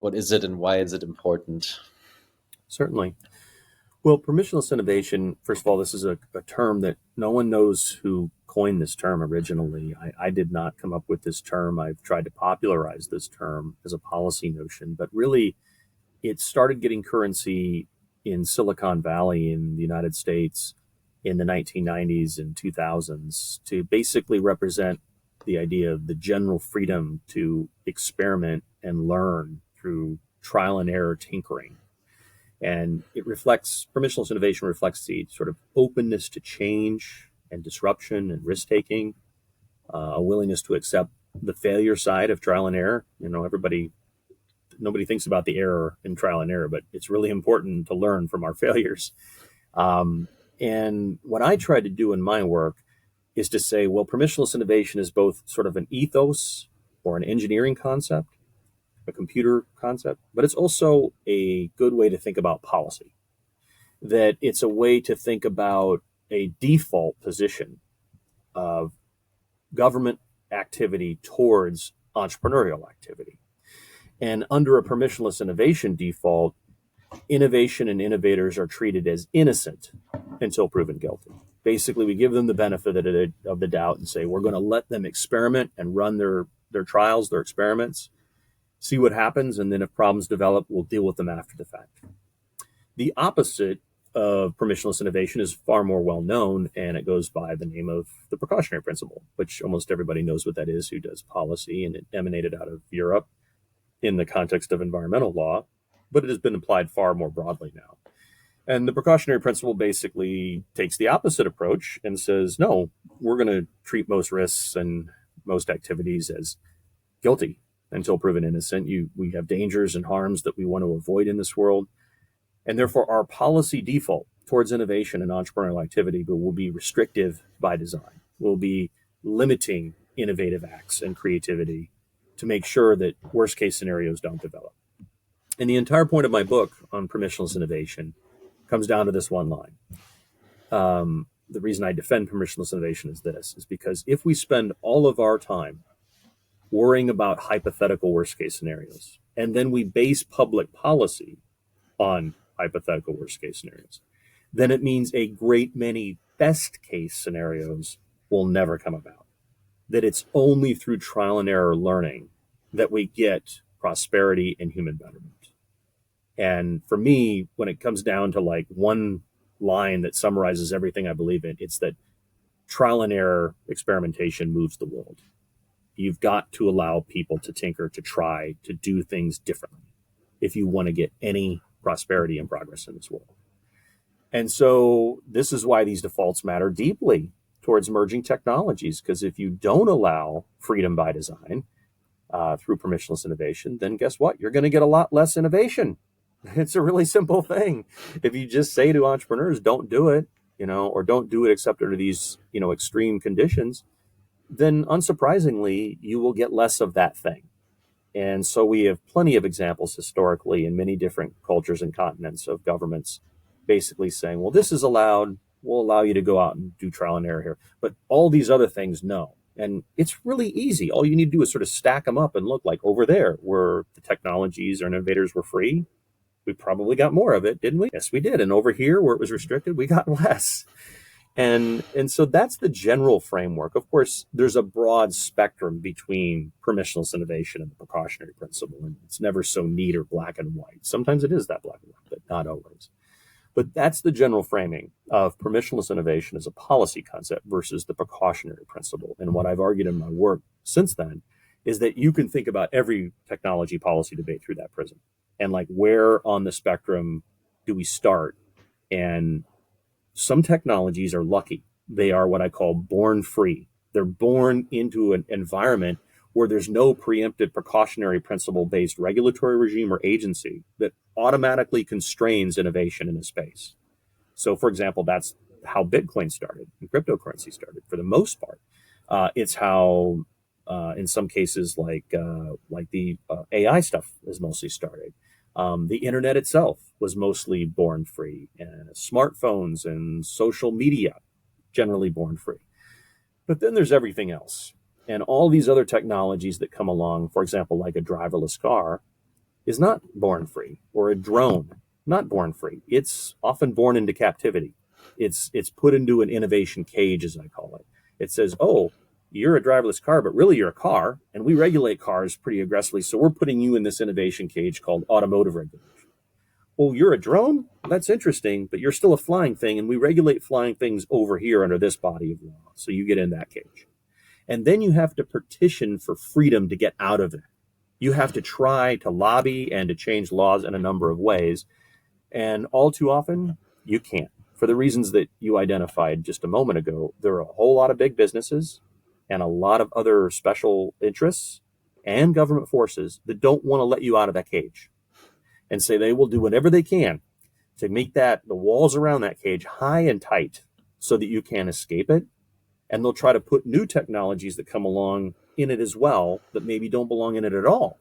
What is it and why is it important? Certainly. Well, permissionless innovation, first of all, this is a term that no one knows who coined this term originally. I did not come up with this term. I've tried to popularize this term as a policy notion, but really it started getting currency in Silicon Valley in the United States in the 1990s and 2000s to basically represent the idea of the general freedom to experiment and learn through trial and error tinkering. And it reflects, permissionless innovation reflects the sort of openness to change and disruption and risk taking, a willingness to accept the failure side of trial and error. Nobody thinks about the error in trial and error, but it's really important to learn from our failures. And what I try to do in my work is to say, well, permissionless innovation is both sort of an ethos or an engineering concept, a computer concept, but it's also a good way to think about policy. That it's a way to think about a default position of government activity towards entrepreneurial activity. And under a permissionless innovation default, innovation and innovators are treated as innocent until proven guilty. Basically, we give them the benefit of the doubt and say, we're going to let them experiment and run their trials, their experiments, see what happens, and then if problems develop, we'll deal with them after the fact. The opposite of permissionless innovation is far more well known, and it goes by the name of the precautionary principle, which almost everybody knows what that is who does policy, and it emanated out of Europe in the context of environmental law, but it has been applied far more broadly now. And the precautionary principle basically takes the opposite approach and says, no, we're going to treat most risks and most activities as guilty until proven innocent. We have dangers and harms that we want to avoid in this world. And therefore, our policy default towards innovation and entrepreneurial activity will be restrictive by design. We'll be limiting innovative acts and creativity to make sure that worst case scenarios don't develop. And the entire point of my book on permissionless innovation comes down to this one line. The reason I defend permissionless innovation is because if we spend all of our time worrying about hypothetical worst case scenarios, and then we base public policy on hypothetical worst case scenarios, then it means a great many best case scenarios will never come about. That it's only through trial and error learning that we get prosperity and human betterment. And for me, when it comes down to like one line that summarizes everything I believe in, it's that trial and error experimentation moves the world. You've got to allow people to tinker, to try, to do things differently if you want to get any prosperity and progress in this world. And so this is why these defaults matter deeply towards emerging technologies, because if you don't allow freedom by design through permissionless innovation, then guess what? You're going to get a lot less innovation. It's a really simple thing. If you just say to entrepreneurs, don't do it, or don't do it except under these, extreme conditions, then unsurprisingly, you will get less of that thing. And so we have plenty of examples historically in many different cultures and continents of governments basically saying, well, this is allowed. We'll allow you to go out and do trial and error here. But all these other things, no. And it's really easy. All you need to do is sort of stack them up and look like over there where the technologies or innovators were free. We probably got more of it, didn't we? Yes, we did. And over here where it was restricted, we got less. And so that's the general framework. Of course, there's a broad spectrum between permissionless innovation and the precautionary principle. And it's never so neat or black and white. Sometimes it is that black and white, but not always. But that's the general framing of permissionless innovation as a policy concept versus the precautionary principle. And what I've argued in my work since then is that you can think about every technology policy debate through that prism. And like, where on the spectrum do we start? And some technologies are lucky. They are what I call born free. They're born into an environment where there's no preempted precautionary principle based regulatory regime or agency that automatically constrains innovation in a space. So, for example, that's how Bitcoin started and cryptocurrency started for the most part. It's how, in some cases, like the AI stuff is mostly started. The internet itself was mostly born free, and smartphones and social media generally born free. But then there's everything else. And all these other technologies that come along, for example, like a driverless car, is not born free, or a drone not born free. It's often born into captivity. It's put into an innovation cage, as I call it. It says, "Oh, you're a driverless car, but really you're a car, and we regulate cars pretty aggressively, so we're putting you in this innovation cage called automotive regulation." "Oh, you're a drone? That's interesting, but you're still a flying thing, and we regulate flying things over here under this body of law, so you get in that cage." And then you have to petition for freedom to get out of it. You have to try to lobby and to change laws in a number of ways. And all too often, you can't. For the reasons that you identified just a moment ago, there are a whole lot of big businesses and a lot of other special interests and government forces that don't want to let you out of that cage, and say they will do whatever they can to make the walls around that cage high and tight so that you can't escape it. And they'll try to put new technologies that come along in it as well that maybe don't belong in it at all.